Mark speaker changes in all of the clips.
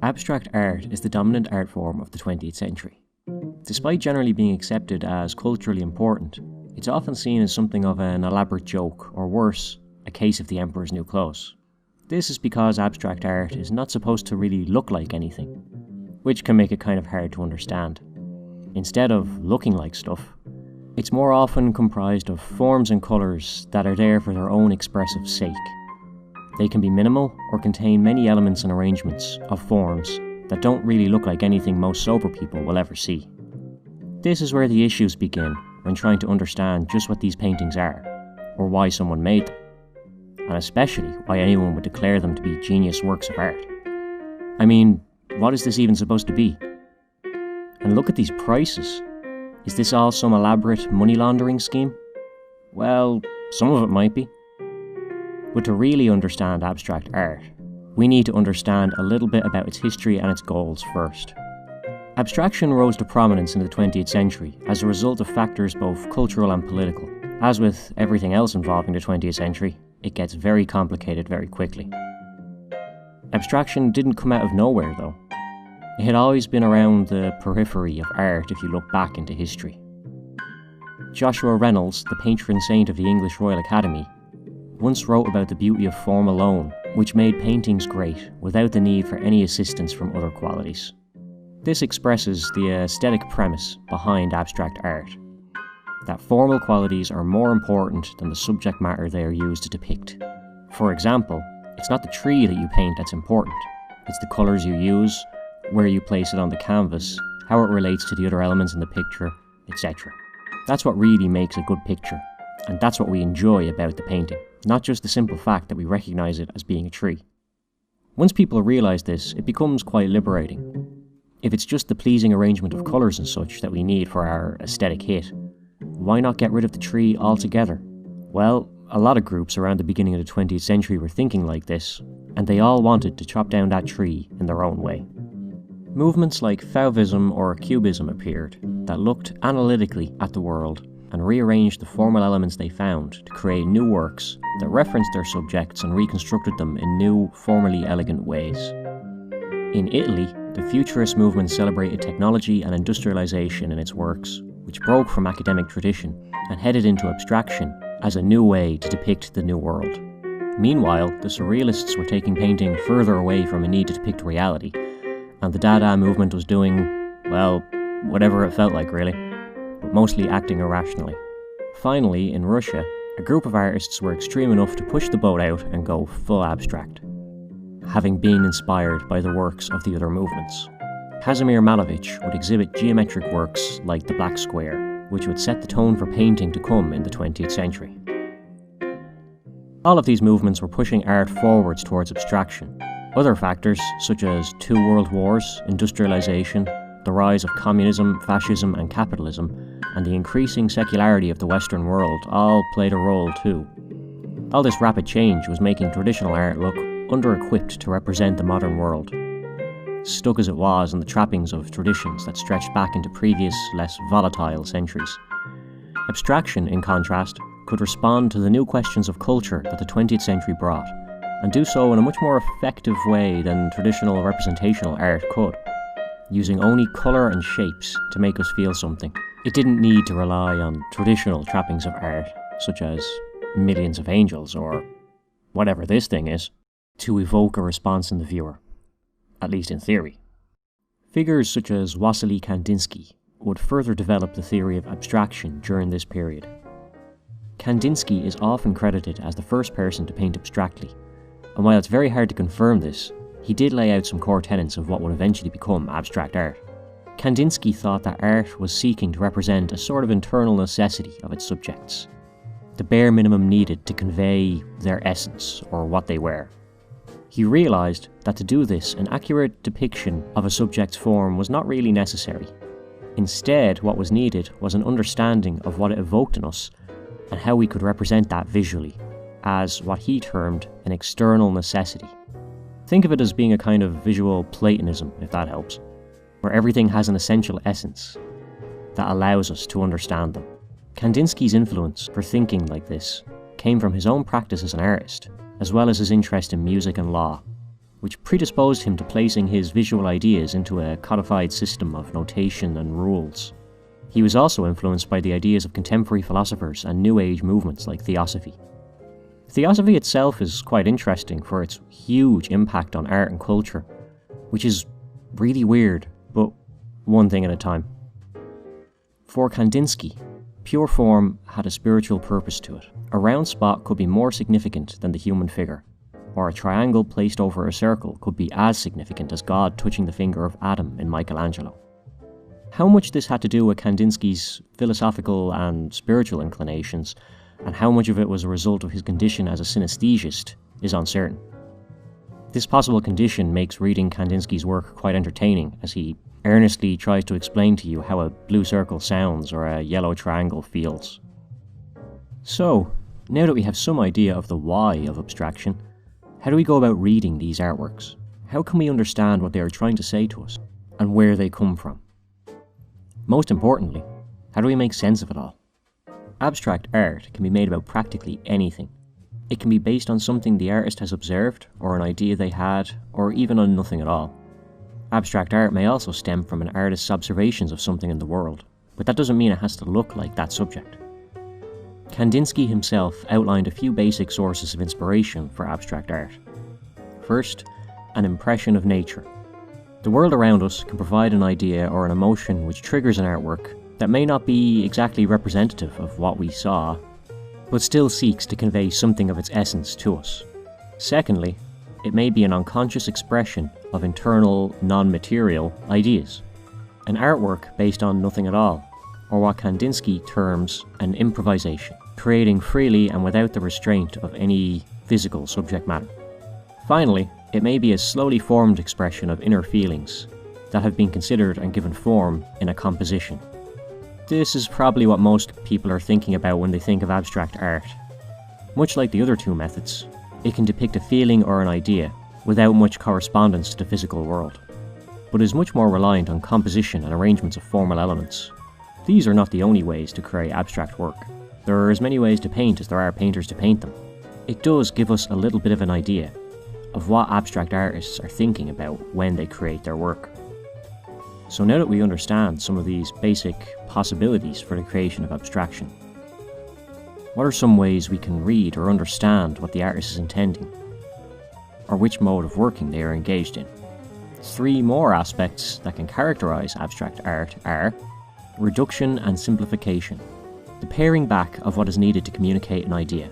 Speaker 1: Abstract art is the dominant art form of the 20th century. Despite generally being accepted as culturally important, it's often seen as something of an elaborate joke, or worse, a case of the emperor's new clothes. This is because abstract art is not supposed to really look like anything, which can make it kind of hard to understand. Instead of looking like stuff, it's more often comprised of forms and colours that are there for their own expressive sake. They can be minimal or contain many elements and arrangements of forms that don't really look like anything most sober people will ever see. This is where the issues begin when trying to understand just what these paintings are, or why someone made them, and especially why anyone would declare them to be genius works of art. I mean, what is this even supposed to be? And look at these prices. Is this all some elaborate money laundering scheme? Well, some of it might be. But to really understand abstract art, we need to understand a little bit about its history and its goals first. Abstraction rose to prominence in the 20th century as a result of factors both cultural and political. As with everything else involving the 20th century, it gets very complicated very quickly. Abstraction didn't come out of nowhere though. It had always been around the periphery of art if you look back into history. Joshua Reynolds, the patron saint of the English Royal Academy, once wrote about the beauty of form alone, which made paintings great without the need for any assistance from other qualities. This expresses the aesthetic premise behind abstract art, that formal qualities are more important than the subject matter they are used to depict. For example, it's not the tree that you paint that's important, it's the colours you use, where you place it on the canvas, how it relates to the other elements in the picture, etc. That's what really makes a good picture, and that's what we enjoy about the painting, not just the simple fact that we recognise it as being a tree. Once people realise this, it becomes quite liberating. If it's just the pleasing arrangement of colours and such that we need for our aesthetic hit, why not get rid of the tree altogether? Well, a lot of groups around the beginning of the 20th century were thinking like this, and they all wanted to chop down that tree in their own way. Movements like Fauvism or Cubism appeared that looked analytically at the world and rearranged the formal elements they found to create new works that referenced their subjects and reconstructed them in new, formally elegant ways. In Italy, the Futurist movement celebrated technology and industrialization in its works, which broke from academic tradition and headed into abstraction as a new way to depict the new world. Meanwhile, the Surrealists were taking painting further away from a need to depict reality, and the Dada movement was doing, well, whatever it felt like really, but mostly acting irrationally. Finally, in Russia, a group of artists were extreme enough to push the boat out and go full abstract, having been inspired by the works of the other movements. Kazimir Malevich would exhibit geometric works like the Black Square, which would set the tone for painting to come in the 20th century. All of these movements were pushing art forwards towards abstraction. Other factors, such as 2 world wars, industrialization, the rise of communism, fascism and capitalism, and the increasing secularity of the Western world all played a role too. All this rapid change was making traditional art look under-equipped to represent the modern world, stuck as it was in the trappings of traditions that stretched back into previous, less volatile centuries. Abstraction, in contrast, could respond to the new questions of culture that the 20th century brought, and do so in a much more effective way than traditional representational art could, using only colour and shapes to make us feel something. It didn't need to rely on traditional trappings of art, such as millions of angels or whatever this thing is, to evoke a response in the viewer, at least in theory. Figures such as Wassily Kandinsky would further develop the theory of abstraction during this period. Kandinsky is often credited as the first person to paint abstractly, and while it's very hard to confirm this, he did lay out some core tenets of what would eventually become abstract art. Kandinsky thought that art was seeking to represent a sort of internal necessity of its subjects, the bare minimum needed to convey their essence or what they were. He realised that to do this, an accurate depiction of a subject's form was not really necessary. Instead, what was needed was an understanding of what it evoked in us and how we could represent that visually, as what he termed an external necessity. Think of it as being a kind of visual Platonism, if that helps, where everything has an essential essence that allows us to understand them. Kandinsky's influence for thinking like this came from his own practice as an artist, as well as his interest in music and law. which predisposed him to placing his visual ideas into a codified system of notation and rules. He was also influenced by the ideas of contemporary philosophers and New Age movements like Theosophy. Theosophy itself is quite interesting for its huge impact on art and culture, which is really weird, but one thing at a time. For Kandinsky, pure form had a spiritual purpose to it. A round spot could be more significant than the human figure, or a triangle placed over a circle could be as significant as God touching the finger of Adam in Michelangelo. How much this had to do with Kandinsky's philosophical and spiritual inclinations, and how much of it was a result of his condition as a synesthesist, is uncertain. This possible condition makes reading Kandinsky's work quite entertaining, as he earnestly tries to explain to you how a blue circle sounds or a yellow triangle feels. So, now that we have some idea of the why of abstraction, how do we go about reading these artworks? How can we understand what they are trying to say to us, and where they come from? Most importantly, how do we make sense of it all? Abstract art can be made about practically anything. It can be based on something the artist has observed, or an idea they had, or even on nothing at all. Abstract art may also stem from an artist's observations of something in the world, but that doesn't mean it has to look like that subject. Kandinsky himself outlined a few basic sources of inspiration for abstract art. First, an impression of nature. The world around us can provide an idea or an emotion which triggers an artwork that may not be exactly representative of what we saw, but still seeks to convey something of its essence to us. Secondly, it may be an unconscious expression of internal, non-material ideas. An artwork based on nothing at all, or what Kandinsky terms an improvisation, creating freely and without the restraint of any physical subject matter. Finally, it may be a slowly formed expression of inner feelings that have been considered and given form in a composition. This is probably what most people are thinking about when they think of abstract art. Much like the other two methods, it can depict a feeling or an idea without much correspondence to the physical world, but is much more reliant on composition and arrangements of formal elements. These are not the only ways to create abstract work. There are as many ways to paint as there are painters to paint them. It does give us a little bit of an idea of what abstract artists are thinking about when they create their work. So now that we understand some of these basic possibilities for the creation of abstraction, what are some ways we can read or understand what the artist is intending, or which mode of working they are engaged in? 3 more aspects that can characterize abstract art are reduction and simplification, the paring back of what is needed to communicate an idea.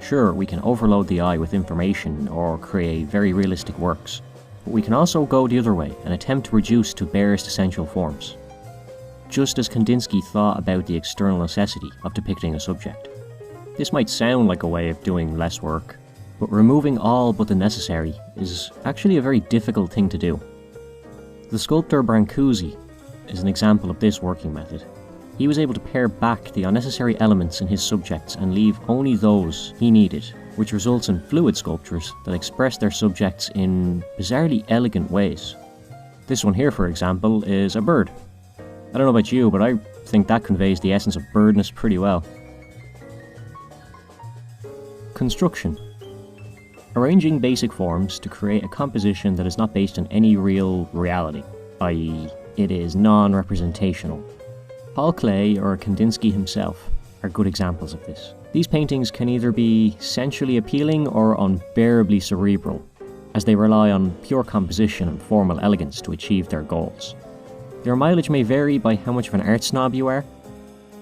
Speaker 1: Sure, we can overload the eye with information or create very realistic works, but we can also go the other way and attempt to reduce to barest essential forms. Just as Kandinsky thought about the external necessity of depicting a subject. This might sound like a way of doing less work, but removing all but the necessary is actually a very difficult thing to do. The sculptor Brancusi is an example of this working method. He was able to pare back the unnecessary elements in his subjects and leave only those he needed, which results in fluid sculptures that express their subjects in bizarrely elegant ways. This one here, for example, is a bird. I don't know about you, but I think that conveys the essence of birdness pretty well. Construction. Arranging basic forms to create a composition that is not based on any real reality, i.e., it is non-representational. Paul Klee or Kandinsky himself are good examples of this. These paintings can either be sensually appealing or unbearably cerebral, as they rely on pure composition and formal elegance to achieve their goals. Their mileage may vary by how much of an art snob you are,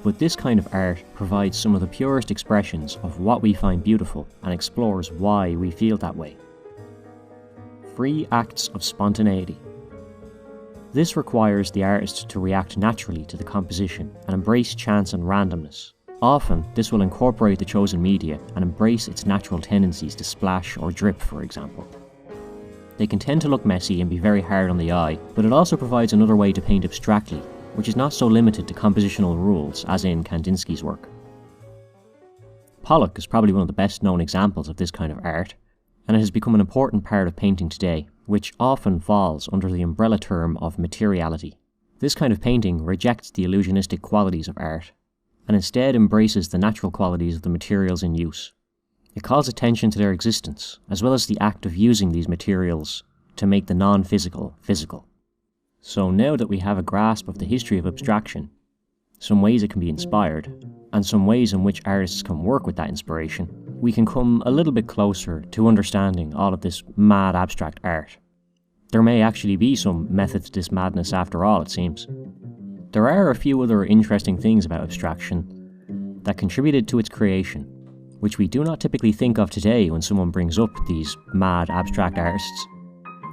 Speaker 1: but this kind of art provides some of the purest expressions of what we find beautiful and explores why we feel that way. Free acts of spontaneity. This requires the artist to react naturally to the composition and embrace chance and randomness. Often, this will incorporate the chosen media and embrace its natural tendencies to splash or drip, for example. They can tend to look messy and be very hard on the eye, but it also provides another way to paint abstractly, which is not so limited to compositional rules as in Kandinsky's work. Pollock is probably one of the best known examples of this kind of art, and it has become an important part of painting today, which often falls under the umbrella term of materiality. This kind of painting rejects the illusionistic qualities of art, and instead embraces the natural qualities of the materials in use. It calls attention to their existence, as well as the act of using these materials to make the non-physical physical. So now that we have a grasp of the history of abstraction, some ways it can be inspired, and some ways in which artists can work with that inspiration, we can come a little bit closer to understanding all of this mad abstract art. There may actually be some method to this madness after all, it seems. There are a few other interesting things about abstraction that contributed to its creation, which we do not typically think of today when someone brings up these mad abstract artists.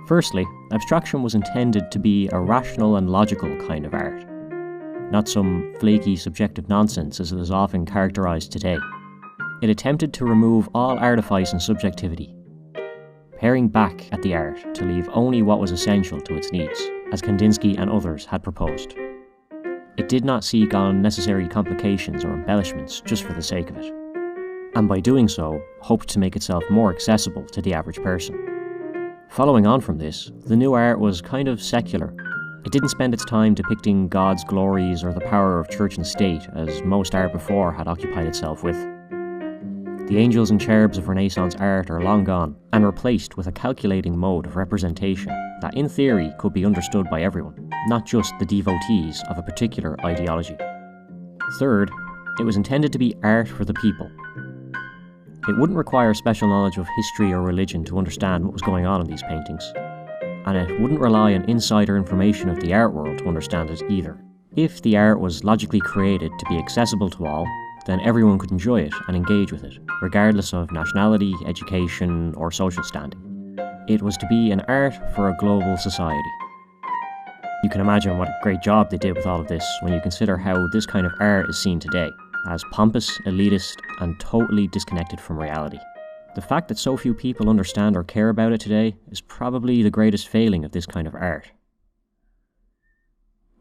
Speaker 1: Firstly, abstraction was intended to be a rational and logical kind of art, not some flaky subjective nonsense as it is often characterised today. It attempted to remove all artifice and subjectivity, paring back at the art to leave only what was essential to its needs, as Kandinsky and others had proposed. It did not seek unnecessary complications or embellishments just for the sake of it, and by doing so, hoped to make itself more accessible to the average person. Following on from this, the new art was kind of secular. It didn't spend its time depicting God's glories or the power of church and state, as most art before had occupied itself with. The angels and cherubs of Renaissance art are long gone, and replaced with a calculating mode of representation that in theory could be understood by everyone, not just the devotees of a particular ideology. Third, it was intended to be art for the people. It wouldn't require special knowledge of history or religion to understand what was going on in these paintings, and it wouldn't rely on insider information of the art world to understand it either. If the art was logically created to be accessible to all, then everyone could enjoy it and engage with it, regardless of nationality, education, or social standing. It was to be an art for a global society. You can imagine what a great job they did with all of this when you consider how this kind of art is seen today, as pompous, elitist, and totally disconnected from reality. The fact that so few people understand or care about it today is probably the greatest failing of this kind of art.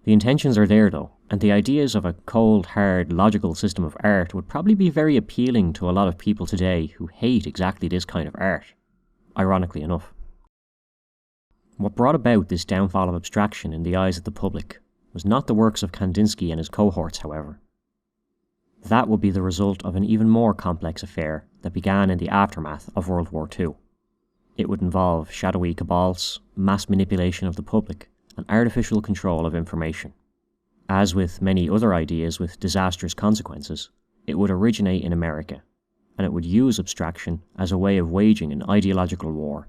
Speaker 1: The intentions are there though, and the ideas of a cold, hard, logical system of art would probably be very appealing to a lot of people today who hate exactly this kind of art, ironically enough. What brought about this downfall of abstraction in the eyes of the public was not the works of Kandinsky and his cohorts, however. That would be the result of an even more complex affair that began in the aftermath of World War II. It would involve shadowy cabals, mass manipulation of the public, and artificial control of information. As with many other ideas with disastrous consequences, it would originate in America, and it would use abstraction as a way of waging an ideological war